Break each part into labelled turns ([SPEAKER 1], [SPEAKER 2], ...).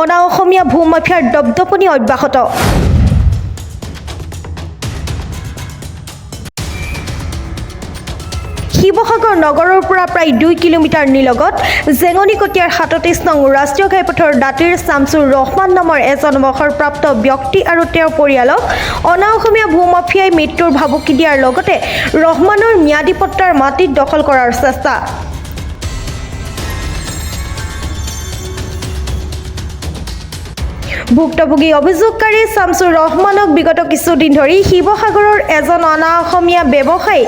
[SPEAKER 1] অনা অসমীয়া ভূমাফিয়াৰ দপদপনি অব্যাহত। শিৱসাগৰ নগৰৰ পৰা প্ৰায় 2 কিলোমিটাৰ নিলগত জেঙনিকটীয়াৰ 37 নং ৰাষ্ট্ৰীয় ঘাইপথৰ দাঁতিৰ শামছুৰ ৰহমান নামৰ এজন অৱসৰপ্ৰাপ্ত ব্যক্তি আৰু তেওঁৰ পৰিয়ালক অনা অসমীয়া ভূমাফিয়াই মৃত্যুৰ ভাবুকি দিয়াৰ লগতে ৰহমানৰ ম্যাদী পট্টাৰ মাটিত দখল কৰাৰ চেষ্টা। ভুক্তভোগী অভিযোগকাৰী শামছুৰ ৰহমানক বিগত কিছুদিন ধৰি শিৱসাগৰৰ এজন অনা অসমীয়া ব্যৱসায়ী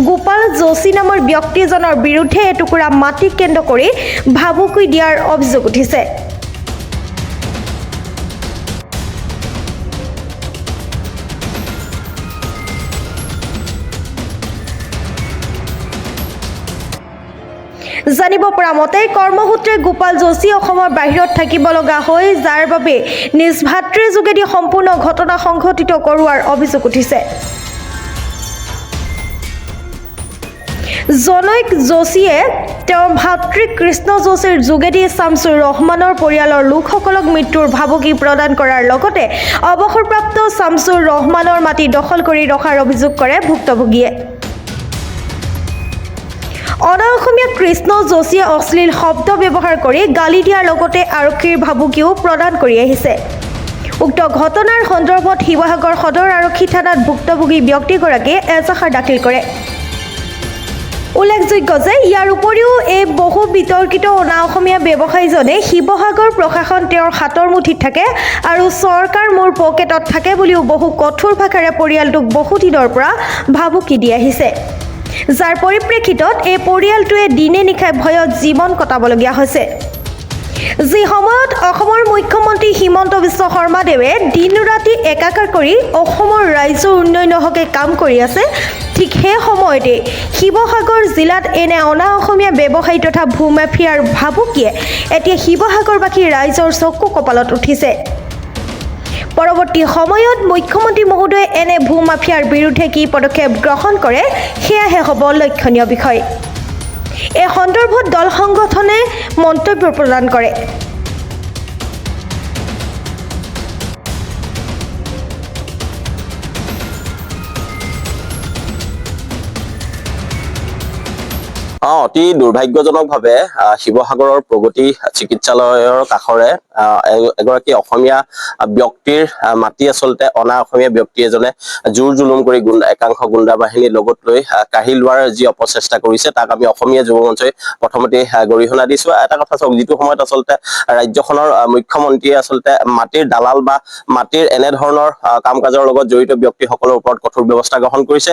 [SPEAKER 1] গোপাল যোশী নামৰ ব্যক্তিজনৰ বিৰুদ্ধে এটুকুৰা মাটি কেন্দ্ৰ কৰি ভাবুকি দিয়াৰ অভিযোগ উঠিছে। জানিব পৰা মতে কৰ্মসূত্ৰে গোপাল যোশী অসমৰ বাহিৰত থাকিব লগা হয়, যাৰ বাবে নিজ ভাতৃৰ যোগেদি সম্পূৰ্ণ ঘটনা সংঘটিত কৰোৱাৰ অভিযোগ উঠিছে। জনৈক যোশীয়ে তেওঁৰ ভাতৃ কৃষ্ণ যোশীৰ যোগেদি শামছুৰ ৰহমানৰ পৰিয়ালৰ লোকসকলক মৃত্যুৰ ভাবুকি প্ৰদান কৰাৰ লগতে অৱসৰপ্ৰাপ্ত শামছুৰ ৰহমানৰ মাটি দখল কৰি ৰখাৰ অভিযোগ কৰে ভুক্তভোগীয়ে। অনা অসমীয়া কৃষ্ণ যোশীয়ে অশ্লীল শব্দ ব্যৱহাৰ কৰি গালি দিয়াৰ লগতে আৰক্ষীৰ ভাবুকিও প্ৰদান কৰি আহিছে। উক্ত ঘটনাৰ সন্দৰ্ভত শিৱসাগৰ সদৰ আৰক্ষী থানাত ভুক্তভোগী ব্যক্তিগৰাকীয়ে এজাহাৰ দাখিল কৰে। উল্লেখযোগ্য যে ইয়াৰ উপৰিও এই বহু বিতৰ্কিত অনা অসমীয়া ব্যৱসায়ীজনে শিৱসাগৰ প্ৰশাসন তেওঁৰ হাতৰ মুঠিত থাকে আৰু চৰকাৰ মোৰ পকেটত থাকে বুলিও বহু কঠোৰ ভাষাৰে পৰিয়ালটোক বহু দিনৰ পৰা ভাবুকি দি আহিছে, যাৰ পৰিপ্ৰেক্ষিতত এই পৰিয়ালটোৱে দিনে নিশাই ভয়ত জীৱন কটাবলগীয়া হৈছে। যি সময়ত অসমৰ মুখ্যমন্ত্ৰী হিমন্ত বিশ্ব শৰ্মাদেৱে দিন ৰাতি একাকাৰ কৰি অসমৰ ৰাইজৰ উন্নয়নৰ হকে কাম কৰি আছে, ঠিক সেই সময়তে শিৱসাগৰ জিলাত এনে অনা অসমীয়া ব্যৱসায়ী তথা ভূমাফিয়াৰ ভাবুকিয়ে এতিয়া শিৱসাগৰবাসী ৰাইজৰ চকু কপালত উঠিছে। পৰৱৰ্তী সময়ত মুখ্যমন্ত্ৰী মহোদয়ে এনে ভূমাফিয়াৰ বিৰুদ্ধে কি পদক্ষেপ গ্ৰহণ কৰে সেয়াহে হ'ব লক্ষণীয় বিষয়। এই সন্দৰ্ভত দল সংগঠনে মন্তব্য প্ৰদান কৰে।
[SPEAKER 2] অতি দুৰ্ভাগ্যজনকভাৱে শিৱসাগৰৰ প্ৰগতি চিকিৎসালয়ৰ কাষৰে এগৰাকী অসমীয়া ব্যক্তিৰ মাটি আচলতে অনা অসমীয়া ব্যক্তি এজনে জোৰ জুলুম কৰি একাংশ গুণ্ডা বাহিনীৰ লগত লৈ কাঢ়ি লোৱাৰ যি অপচেষ্টা কৰিছে, তাক আমি অসমীয়া যুৱ মঞ্চই প্ৰথমতে গৰিহণা দিছো। এটা কথা চাওক, যিটো সময়ত আচলতে ৰাজ্যখনৰ মুখ্যমন্ত্ৰীয়ে আচলতে মাটিৰ দালাল বা মাটিৰ এনেধৰণৰ কাম কাজৰ লগত জড়িত ব্যক্তিসকলৰ ওপৰত কঠোৰ ব্যৱস্থা গ্ৰহণ কৰিছে,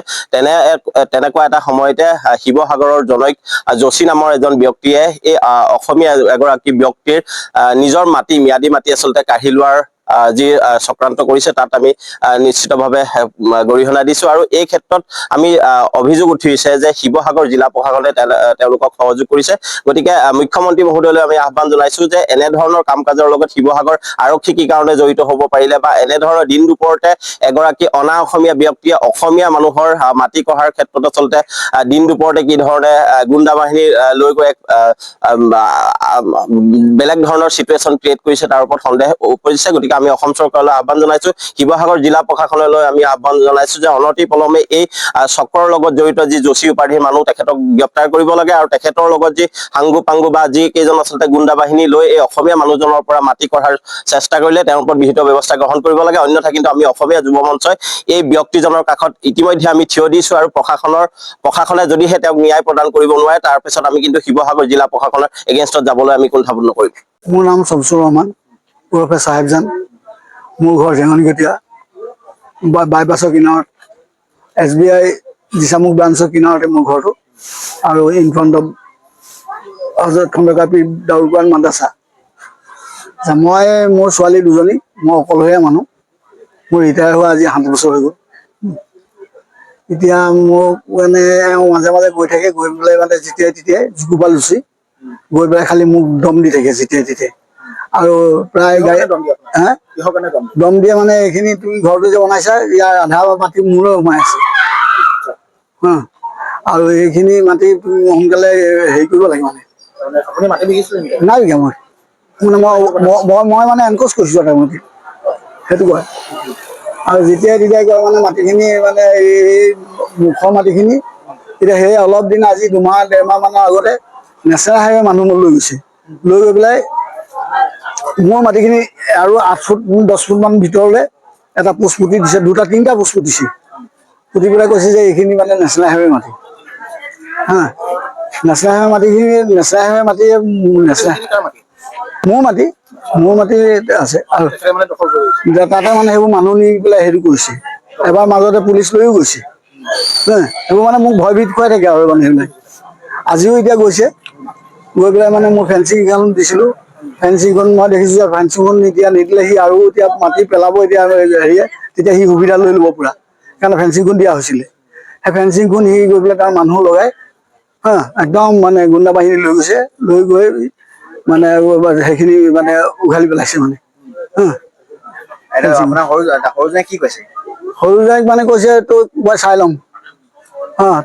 [SPEAKER 2] তেনেকুৱা এটা সময়তে শিৱসাগৰৰ জনৈক যোশী নামৰ এজন ব্যক্তিয়ে এই অসমীয়া এগৰাকী ব্যক্তিৰ নিজৰ মাটি ম্যাদী মাটি আচলতে কাঢ়ি লোৱাৰ যি চক্ৰান্ত কৰিছে, তাত আমি নিশ্চিতভাৱে গৰিহণা দিছো। আৰু এই ক্ষেত্ৰত আমি অভিযোগ উঠিছে যে শিৱসাগৰ জিলা প্ৰশাসনে তেওঁলোকক সহযোগ কৰিছে। গতিকে মুখ্যমন্ত্ৰী মহোদয়লৈ আমি আহ্বান জনাইছো যে এনেধৰণৰ কাম কাজৰ লগত শিৱসাগৰ আৰক্ষী কি কাৰণে জড়িত হ'ব পাৰিলে, বা এনেধৰণৰ দিন দুপৰতে এগৰাকী অনা অসমীয়া ব্যক্তিয়ে অসমীয়া মানুহৰ মাটি কঢ়াৰ ক্ষেত্ৰত আচলতে দিন দুপৰতে কি ধৰণে গুণ্ডা বাহিনী লৈ গৈ বেলেগ ধৰণৰ চিটুৱেশ্যন ক্ৰিয়েট কৰিছে, তাৰ ওপৰত সন্দেহ উপজিছে। গতিকে আমি অসম চৰকাৰলৈ আহ্বান জনাইছো, শিৱসাগৰ জিলা প্ৰশাসনলৈ আমি আহ্বান জনাইছো যে অনতি পলমে এই চক্ৰৰ লগত জড়িত যি যোশী উপাধিৰ মানুহ, তেখেতক গ্ৰেপ্তাৰ কৰিব লাগে আৰু তেখেতৰ লগত যি হাংগু পাংগু বা যি কেইজন আচলতে গুণ্ডা বাহিনী লৈ এই অসমীয়া মানুহজনৰ পৰা মাটি কঢ়াৰ চেষ্টা কৰিলে তেওঁৰ ওপৰত বিহিত ব্যৱস্থা গ্ৰহণ কৰিব লাগে। অন্যথা কিন্তু আমি অসমীয়া যুৱ মঞ্চই এই ব্যক্তিজনৰ কাষত ইতিমধ্যে আমি থিয় দিছো, আৰু প্ৰশাসনে যদিহে তেওঁক ন্যায় প্ৰদান কৰিব নোৱাৰে, তাৰপিছত আমি কিন্তু শিৱসাগৰ জিলা প্ৰশাসনৰ এগেইনষ্টত যাবলৈ আমি কুণ্ঠাবোধ নকৰিম।
[SPEAKER 3] মোৰ নাম শামছুৰ ৰহমান ওৰফে চাহেবজান। মোৰ ঘৰ জেঙনিকটীয়া বাইপাছৰ কিনাৰত, SBI দিছামুখ ব্ৰাঞ্চৰ কিনাৰতে মোৰ ঘৰটো, আৰু ইন ফ্ৰণ্ট অফ হজৰত খণ্ডকাপী দাউৰকুৱান মাদ্ৰাছা। মই মোৰ ছোৱালী দুজনী, মই অকলশৰীয়া মানুহ। মোৰ ৰিটায়াৰ হোৱা আজি 7 বছৰ হৈ গ'ল। এতিয়া মোক মানে মাজে মাজে গৈ থাকে, গৈ পেলাই মানে যেতিয়াই তেতিয়াই গোপাল যোশী গৈ পেলাই খালি মোক দম দি থাকে যেতিয়াই তেতিয়াই। আৰু প্ৰায় দম দিয়ে মানে এইখিনি তুমি ঘৰটো যে বনাইছা, ইয়াৰ আধা মাটি মোৰে সোমাই আছে, আৰু এইখিনি মাটি তুমি সোনকালে হেৰি কৰিব লাগে। মানে নাই বিঘা মই মানে মই মানে এনক'জ কৰিছোঁ আৰু তেওঁলোকে সেইটো কয়। আৰু যেতিয়াই তেতিয়াই কয় মানে মাটিখিনি মানে এই মুখৰ মাটিখিনি এতিয়া সেই অলপ দিন আজি 2-1.5 মানৰ আগতে নেচেৰা হাইৱে মানুহ লৈ গৈছে, লৈ গৈ পেলাই মোৰ মাটিখিনি আৰু 8 ফুট 10 ফুটমান ভিতৰলৈ এটা পোষ্ট পুতি দিছে, 2-3টা পোষ্ট পুতিছে, পুতি পেলাই কৈছে যে এইখিনি মানে নেচেৰা হাইৱে মাটি হা। নেচেৰা হাইৱে মাটিখিনি নেচেৰা হাইৱে মাটি মোৰ মাটি আছে আৰু তাতে মানে সেইবোৰ মানুহ নি পেলাই হেৰি কৰিছে। এবাৰ মাজতে পুলিচ লৈও গৈছে, সেইবোৰ মানে মোক ভয়ভীত খুৱাই থাকে আৰু মানে সেইবিলাক। আজিও এতিয়া গৈছে, গৈ পেলাই মানে মোৰ ফেঞ্চিংখন দিছিলোঁ, ফেঞ্চিংখন মই দেখিছোঁ যে ফেঞ্চিংখন এতিয়া নিদিলে সি আৰু এতিয়া মাটি পেলাব এতিয়া হেৰিয়ে, তেতিয়া সি সুবিধা লৈ ল'ব পুৰা, কাৰণ ফেঞ্চিংখন দিয়া হৈছিলে। সেই ফেঞ্চিংখন সি গৈ পেলাই তাৰ মানুহ লগাই হা একদম মানে গুণ্ডা বাহিনী লৈ গৈছে, লৈ গৈ মানে সেইখিনি মানে উঘালি পেলাইছে মানে
[SPEAKER 4] কি কৈছে?
[SPEAKER 3] সৰু জাইক মানে কৈছে তোক মই চাই ল'ম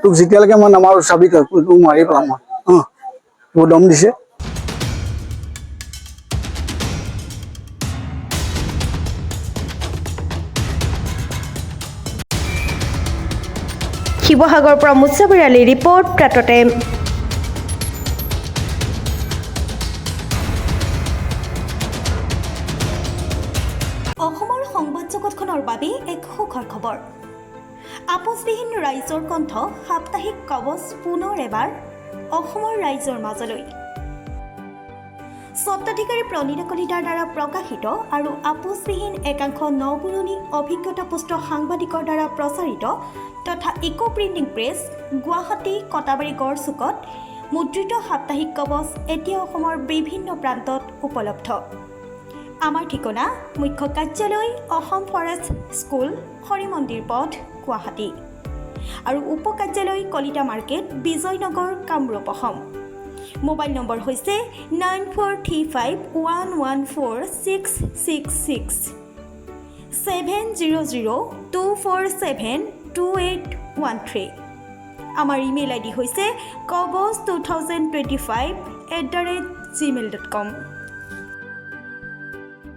[SPEAKER 3] তোক যেতিয়ালৈকে মই নামাৰো চাবি তই, তোক মাৰি পেলাম মই মোৰ দম দিছে।
[SPEAKER 1] শিৱসাগৰৰ পৰা মুছাফিৰ আলীৰ ৰিপৰ্ট প্ৰাতঃ টাইম। অসমৰ সংবাদ জগতখনৰ বাবে এক সুখৰ খবৰ। আপোচবিহীন ৰাইজৰ কণ্ঠ সাপ্তাহিক কবচ পুনৰ এবাৰ অসমৰ ৰাইজৰ মাজলৈ। স্বত্বাধিকাৰী প্ৰণীতা কলিতাৰ দ্বাৰা প্ৰকাশিত আৰু আপোচবিহীন একাংশ নপুৰণি অভিজ্ঞতাপুষ্ট সাংবাদিকৰ দ্বাৰা প্ৰচাৰিত তথা eco printing press Guwahati Katabari গড়চুকত মুদ্ৰিত সাপ্তাহিক কবচ এতিয়া অসমৰ বিভিন্ন প্ৰান্তত উপলব্ধ। আমাৰ ঠিকনা মুখ্য কাৰ্যালয় অসম ফৰেষ্ট স্কুল হৰি মন্দিৰ পথ গুৱাহাটী আৰু উপ কাৰ্যালয় Kalita market Bijoynagar Kamrup Assam. Mobile number হৈছে 9435114666 7002472813। আমাৰ ইমেইল আইডি হৈছে kobos2025@gmail.com।